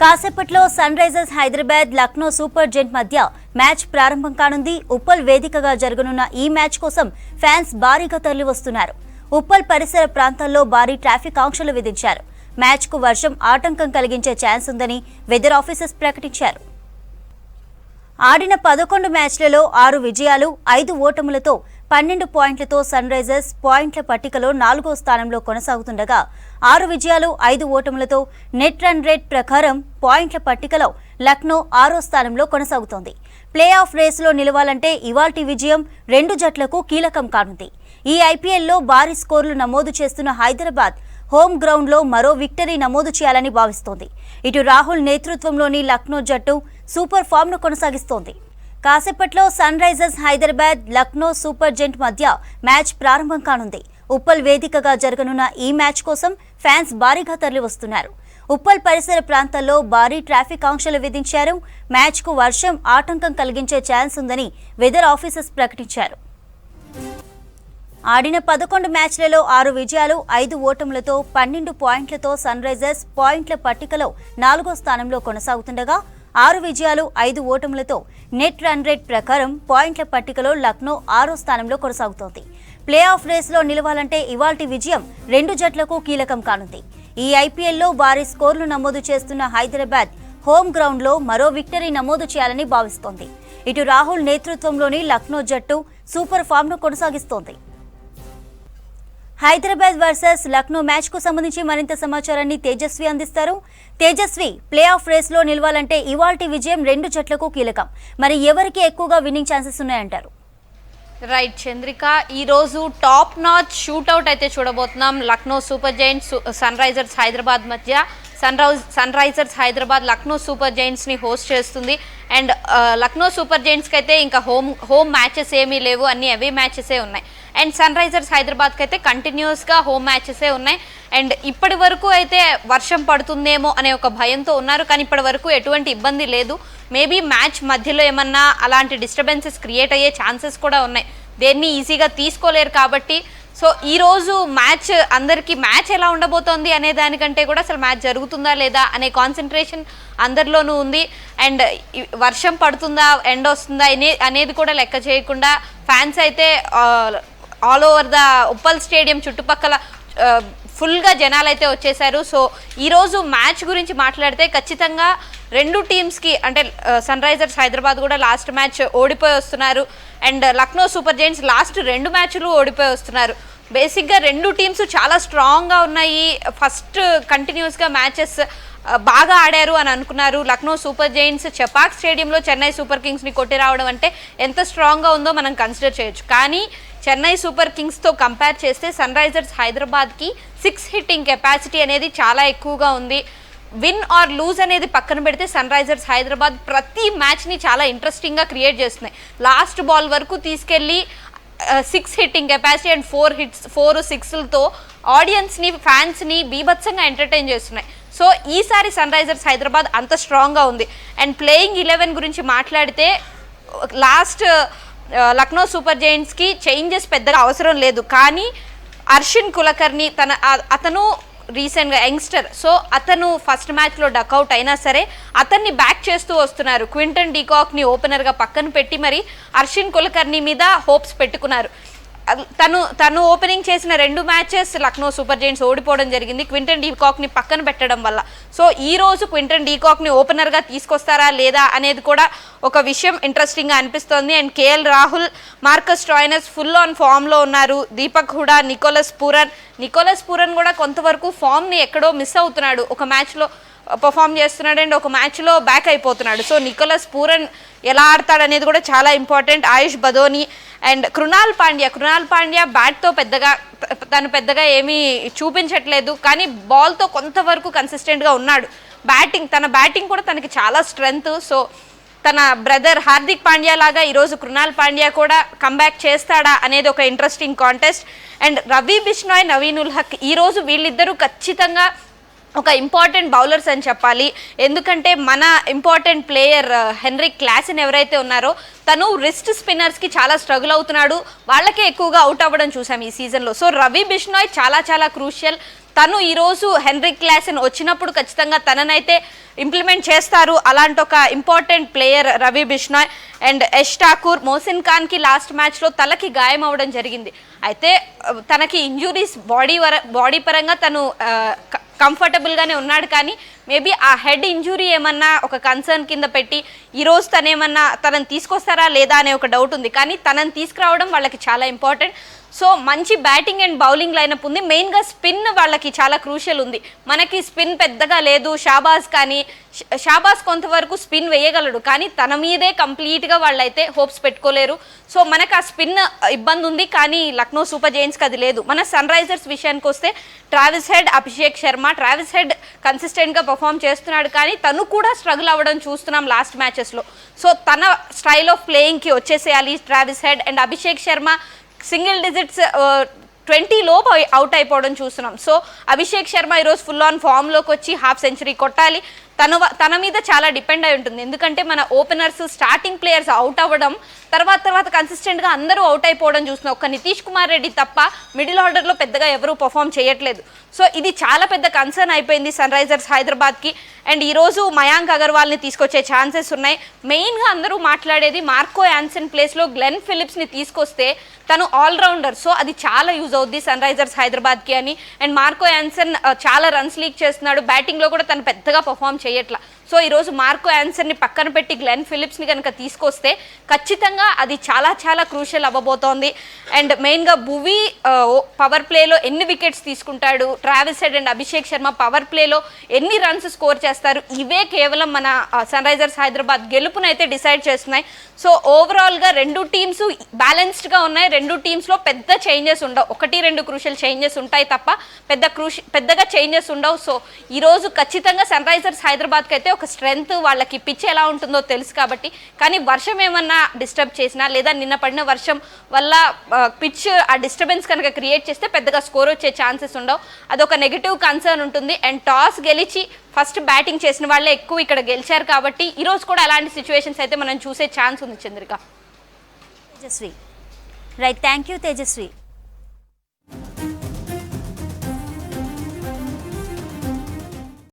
కాసేపట్లో Sunrisers Hyderabad Lucknow super giant మధ్య match ప్రారంభం కానుంది. ఉప్పల్ వేదికగా జరగనున్న ఈ మ్యాచ్ కోసం ఫ్యాన్స్ భారీగా తరలివస్తున్నారు. ఉప్పల్ పరిసర ప్రాంతాల్లో భారీ ట్రాఫిక్ ఆంక్షలు విధించారు. మ్యాచ్ కు వర్షం ఆటంకం కలిగించే ఛాన్స్ ఉందని వెదర్ ఆఫీసర్స్ ప్రకటించారు. ఆడిన 11 మ్యాచ్లలో 6 విజయాలు 5 ఓటములతో 12 పాయింట్లతో సన్ రైజర్స్ పాయింట్ల పట్టికలో 4వ స్థానంలో కొనసాగుతుండగా 6 విజయాలు 5 ఓటములతో నెట్ రన్ రేట్ ప్రకారం పాయింట్ల పట్టికలో లక్నో 6వ స్థానంలో కొనసాగుతోంది. ప్లే ఆఫ్ రేసులో నిలవాలంటే ఇవాల్టి విజయం 2 జట్లకు కీలకం కానుంది. ఈ ఐపీఎల్లో భారీ స్కోర్లు నమోదు చేస్తున్న హైదరాబాద్ హోమ్ గ్రౌండ్లో మరో విక్టరీ నమోదు చేయాలని భావిస్తోంది. ఇటు రాహుల్ నేతృత్వంలోని లక్నో జట్టు సూపర్ ఫామ్ను కొనసాగిస్తోంది. కాసేపట్లో Sunrisers Hyderabad Lucknow super giant మధ్య మ్యాచ్ ప్రారంభం కానుంది. ఉప్పల్ వేదికగా జరగనున్న ఈ మ్యాచ్ కోసం ఫ్యాన్స్ భారీగా తరలివస్తున్నారు. ఉప్పల్ పరిసర ప్రాంతాల్లో భారీ ట్రాఫిక్ ఆంక్షలు విధించారు. మ్యాచ్కు వర్షం ఆటంకం కలిగించే ఛాన్స్ ఉందని వెదర్ ఆఫీసర్స్ ప్రకటించారు. ఆడిన 11 మ్యాచ్లలో 6 విజయాలు 5 ఓటములతో 12 పాయింట్లతో సన్ రైజర్స్ పాయింట్ల పట్టికలో 4వ స్థానంలో కొనసాగుతుండగా 6 విజయాలు 5 ఓటములతో నెట్ రన్ రేట్ ప్రకారం పాయింట్ల పట్టికలో లక్నో 6వ స్థానంలో కొనసాగుతోంది. ప్లే ఆఫ్ రేస్లో నిలవాలంటే ఇవాల్టి విజయం 2 జట్లకు కీలకం కానుంది. ఈ ఐపీఎల్లో భారీ స్కోర్లు నమోదు చేస్తున్న హైదరాబాద్ హోమ్ గ్రౌండ్లో మరో విక్టరీ నమోదు చేయాలని భావిస్తోంది. ఇటు రాహుల్ నేతృత్వంలోని లక్నో జట్టు సూపర్ ఫామ్ను కొనసాగిస్తోంది. హైదరాబాద్ వర్సెస్ లక్నో మ్యాచ్ కు సంబంధించి మరింత సమాచారాన్ని తేజస్వి అందిస్తారు. తేజస్వి, ప్లే ఆఫ్ రేస్ లో నిలవాలంటే ఇవాల్టి విజయం 2 జట్లకు కీలకం. మరి ఎవరికి ఎక్కువగా విన్నింగ్ ఛాన్సెస్ ఉన్నాయంటారు? రైట్ చంద్రిక, ఈ రోజు టాప్ నాచ్ షూట్అవుట్ అయితే చూడబోతున్నాం. Lucknow super giants Sunrisers Hyderabad మధ్య. Sunrisers Hyderabad Lucknow super giants ని హోస్ట్ చేస్తుంది. అండ్ లక్నో సూపర్ జైంట్స్కి అయితే ఇంకా హోమ్ మ్యాచెస్ ఏమీ లేవు, అన్ని అవే మ్యాచెసే ఉన్నాయి. అండ్ సన్ రైజర్స్ హైదరాబాద్కి అయితే కంటిన్యూస్గా హోమ్ మ్యాచెసే ఉన్నాయి. అండ్ ఇప్పటి వరకు అయితే వర్షం పడుతుందేమో అనే ఒక భయంతో ఉన్నారు, కానీ ఇప్పటి వరకు ఎటువంటి ఇబ్బంది లేదు. మేబీ మ్యాచ్ మధ్యలో ఏమన్నా అలాంటి డిస్టర్బెన్సెస్ క్రియేట్ అయ్యే ఛాన్సెస్ కూడా ఉన్నాయి. దేన్ని ఈజీగా తీసుకోలేరు కాబట్టి. సో ఈరోజు మ్యాచ్ అందరికీ మ్యాచ్ ఎలా ఉండబోతోంది అనే దానికంటే కూడా అసలు మ్యాచ్ జరుగుతుందా లేదా అనే కాన్సన్ట్రేషన్ అందరిలోనూ ఉంది. అండ్ వర్షం పడుతుందా ఎండ్ వస్తుందా అనేది కూడా లెక్క చేయకుండా ఫ్యాన్స్ అయితే all over the Uppal stadium చుట్టుపక్కల ఫుల్గా జనాలు అయితే వచ్చేసారు. సో ఈరోజు మ్యాచ్ గురించి మాట్లాడితే ఖచ్చితంగా 2 టీమ్స్కి అంటే సన్ రైజర్స్ హైదరాబాద్ కూడా లాస్ట్ మ్యాచ్ ఓడిపోయి వస్తున్నారు. And Lucknow super Giants last 2 మ్యాచ్లు ఓడిపోయి వస్తున్నారు. బేసిక్గా 2 టీమ్స్ చాలా స్ట్రాంగ్గా ఉన్నాయి. ఫస్ట్ కంటిన్యూస్గా మ్యాచెస్ బాగా ఆడారు అని అనుకున్నారు. లక్నో సూపర్ జైంట్స్ చెపాక్ స్టేడియంలో చెన్నై సూపర్ కింగ్స్ని కొట్టి రావడం అంటే ఎంత స్ట్రాంగ్గా ఉందో మనం కన్సిడర్ చేయొచ్చు. కానీ చెన్నై సూపర్ కింగ్స్తో కంపేర్ చేస్తే సన్ రైజర్స్ హైదరాబాద్కి 6 హిట్టింగ్ కెపాసిటీ అనేది చాలా ఎక్కువగా ఉంది. విన్ ఆర్ లూజ్ అనేది పక్కన పెడితే సన్ రైజర్స్ హైదరాబాద్ ప్రతి మ్యాచ్ని చాలా ఇంట్రెస్టింగ్గా క్రియేట్ చేస్తున్నాయి. లాస్ట్ బాల్ వరకు తీసుకెళ్ళి 6 హిట్టింగ్ కెపాసిటీ అండ్ 4 సిక్స్లతో ఆడియన్స్ని ఫ్యాన్స్ని బీభత్సంగా ఎంటర్టైన్ చేస్తున్నాయి. సో ఈసారి సన్ రైజర్స్ హైదరాబాద్ అంత స్ట్రాంగ్గా ఉంది. అండ్ ప్లేయింగ్ 11 గురించి మాట్లాడితే లాస్ట్ లక్నో సూపర్ జైంట్స్కి చేంజెస్ పెద్దగా అవసరం లేదు, కానీ అర్షిన్ కులకర్ని అతను రీసెంట్గా యంగ్స్టర్, సో అతను ఫస్ట్ మ్యాచ్లో డక్అవుట్ అయినా సరే అతన్ని బ్యాక్ చేస్తూ వస్తున్నారు. క్వింటన్ డీకాక్ని ఓపెనర్గా పక్కన పెట్టి మరి అర్షిన్ కులకర్ని మీద హోప్స్ పెట్టుకున్నారు. తను ఓపెనింగ్ చేసిన 2 మ్యాచెస్ లక్నో సూపర్ జైంట్స్ ఓడిపోవడం జరిగింది క్వింటన్ డీకాక్ని పక్కన పెట్టడం వల్ల. సో ఈరోజు క్వింటన్ డీకాక్ని ఓపెనర్గా తీసుకొస్తారా లేదా అనేది కూడా ఒక విషయం ఇంట్రెస్టింగ్గా అనిపిస్తోంది. And KL Rahul, Marcus Stoinis full on ఫామ్లో ఉన్నారు. దీపక్ హుడా, నికోలస్ పూరన్ కూడా కొంతవరకు ఫామ్ని ఎక్కడో మిస్ అవుతున్నాడు. ఒక మ్యాచ్లో పర్ఫామ్ చేస్తున్నాడు అండ్ ఒక మ్యాచ్లో బ్యాక్ అయిపోతున్నాడు. సో నికోలస్ పూరన్ ఎలా ఆడతాడు అనేది కూడా చాలా ఇంపార్టెంట్. ఆయుష్ బదోని అండ్ కృణాల్ పాండ్యా బ్యాట్తో పెద్దగా ఏమీ చూపించట్లేదు, కానీ బాల్తో కొంతవరకు కన్సిస్టెంట్గా ఉన్నాడు. తన బ్యాటింగ్ కూడా తనకి చాలా స్ట్రెంగ్త్. సో తన బ్రదర్ హార్దిక్ పాండ్యా లాగా ఈరోజు కృణాల్ పాండ్యా కూడా కంబ్యాక్ చేస్తాడా అనేది ఒక interesting contest. And Ravi Bishnoi, Naveen ul Haq ఈరోజు వీళ్ళిద్దరూ ఖచ్చితంగా ఒక ఇంపార్టెంట్ బౌలర్స్ అని చెప్పాలి. ఎందుకంటే మన ఇంపార్టెంట్ ప్లేయర్ హెన్రిక్ క్లాసెన్ ఎవరైతే ఉన్నారో తను రిస్ట్ స్పిన్నర్స్కి చాలా స్ట్రగుల్ అవుతున్నాడు. వాళ్ళకే ఎక్కువగా అవుట్ అవ్వడం చూసాం ఈ సీజన్లో. సో రవి బిష్నాయ్ చాలా క్రూషియల్. తను ఈరోజు హెన్రిక్ క్లాసెన్ వచ్చినప్పుడు ఖచ్చితంగా తననైతే ఇంప్లిమెంట్ చేస్తారు. అలాంటి ఒక important player Ravi Bishnoi and Yash Thakur. Mohsin ఖాన్కి లాస్ట్ మ్యాచ్లో తలకి గాయం అవ్వడం జరిగింది. అయితే తనకి ఇంజురీస్ బాడీ పరంగా తను కంఫర్టబుల్గానే ఉన్నాడు, కానీ మేబీ ఆ హెడ్ ఇంజురీ ఏమన్నా ఒక కన్సర్న్ కింద పెట్టి ఈరోజు తనని తీసుకొస్తారా లేదా అనే ఒక డౌట్ ఉంది. కానీ తనని తీసుకురావడం వాళ్ళకి చాలా ఇంపార్టెంట్. సో మంచి బ్యాటింగ్ అండ్ బౌలింగ్ లైనప్ ఉంది. మెయిన్గా స్పిన్ వాళ్ళకి చాలా క్రూషియల్ ఉంది. మనకి స్పిన్ పెద్దగా లేదు. షాబాజ్ కొంతవరకు స్పిన్ వేయగలడు, కానీ తన మీదే కంప్లీట్గా వాళ్ళైతే హోప్స్ పెట్టుకోలేరు. సో మనకు ఆ స్పిన్ ఇబ్బంది ఉంది, కానీ లక్నో సూపర్ జైంట్స్కి అది లేదు. మన సన్ రైజర్స్ విషయానికి వస్తే Travis Head, Abhishek Sharma. Travis Head కన్సిస్టెంట్గా పర్ఫామ్ చేస్తున్నాడు, కానీ తను కూడా స్ట్రగుల్ అవ్వడం చూస్తున్నాం లాస్ట్ మ్యాచెస్లో. సో తన స్టైల్ ఆఫ్ ప్లేయింగ్కి వచ్చేసేయాలి Travis Head. And Abhishek Sharma single digits 20 లోపు అవుట్ అయిపోవడం చూస్తున్నాం. సో అభిషేక్ శర్మ ఈరోజు ఫుల్ ఆన్ ఫామ్లోకి వచ్చి హాఫ్ సెంచరీ కొట్టాలి. తన మీద చాలా డిపెండ్ అయి ఉంటుంది, ఎందుకంటే మన ఓపెనర్స్ స్టార్టింగ్ ప్లేయర్స్ అవుట్ అవ్వడం తర్వాత కన్సిస్టెంట్గా అందరూ అవుట్ అయిపోవడం చూస్తున్నాం. ఒక నితీష్ కుమార్ రెడ్డి తప్ప మిడిల్ ఆర్డర్లో పెద్దగా ఎవరూ పర్ఫామ్ చేయట్లేదు. సో ఇది చాలా పెద్ద కన్సర్న్ అయిపోయింది సన్ రైజర్స్ హైదరాబాద్కి. అండ్ ఈరోజు మయాంక్ అగర్వాల్ని తీసుకొచ్చే ఛాన్సెస్ ఉన్నాయి. మెయిన్గా అందరూ మాట్లాడేది మార్కో యాన్సన్ ప్లేస్లో గ్లెన్ ఫిలిప్స్ని తీసుకొస్తే తను ఆల్రౌండర్, సో అది చాలా యూజ్ అవుద్ది సన్ రైజర్స్ హైదరాబాద్కి అని. అండ్ మార్కో యాన్సన్ చాలా రన్స్ లీక్ చేస్తున్నాడు, బ్యాటింగ్లో కూడా తను పెద్దగా పర్ఫామ్ చేయట్లా. సో ఈరోజు మార్కో యాన్సన్ని పక్కన పెట్టి గ్లెన్ ఫిలిప్స్ని కనుక తీసుకొస్తే ఖచ్చితంగా అది చాలా క్రూషియల్ అవ్వబోతోంది. అండ్ మెయిన్గా భువీ పవర్ ప్లేలో ఎన్ని వికెట్స్ తీసుకుంటాడు, Travis Head and Abhishek Sharma power ప్లేలో ఎన్ని రన్స్ స్కోర్ చేస్తారు, ఇవే కేవలం మన సన్ రైజర్స్ హైదరాబాద్ గెలుపునైతే డిసైడ్ చేస్తున్నాయి. సో ఓవరాల్గా రెండు టీమ్స్ బ్యాలెన్స్డ్గా ఉన్నాయి. రెండు టీమ్స్లో పెద్ద చేంజెస్ ఉండవు, 1-2 క్రూషియల్ చేంజెస్ ఉంటాయి తప్ప పెద్దగా చేంజెస్ ఉండవు. సో ఈరోజు ఖచ్చితంగా సన్ రైజర్స్ హైదరాబాద్కి అయితే ఒక స్ట్రెంగ్త్, వాళ్ళకి పిచ్ ఎలా ఉంటుందో తెలుసు కాబట్టి. కానీ వర్షం ఏమన్నా డిస్టర్బ్ చేసినా లేదా నిన్న పడిన వర్షం వల్ల పిచ్ ఆ డిస్టర్బెన్స్ కనుక క్రియేట్ చేస్తే పెద్దగా స్కోర్ వచ్చే ఛాన్సెస్ ఉండవు. అదొక నెగిటివ్ కన్సర్న్ ఉంటుంది. అండ్ టాస్ గెలిచి ఫస్ట్ బ్యాటింగ్ చేసిన వాళ్ళే ఎక్కువ ఇక్కడ గెలిచారు కాబట్టి ఈరోజు కూడా అలాంటి సిచ్యువేషన్స్ అయితే మనం చూసే ఛాన్స్ ఉంది. Chandrika. Tejaswi right, thank you Tejaswi.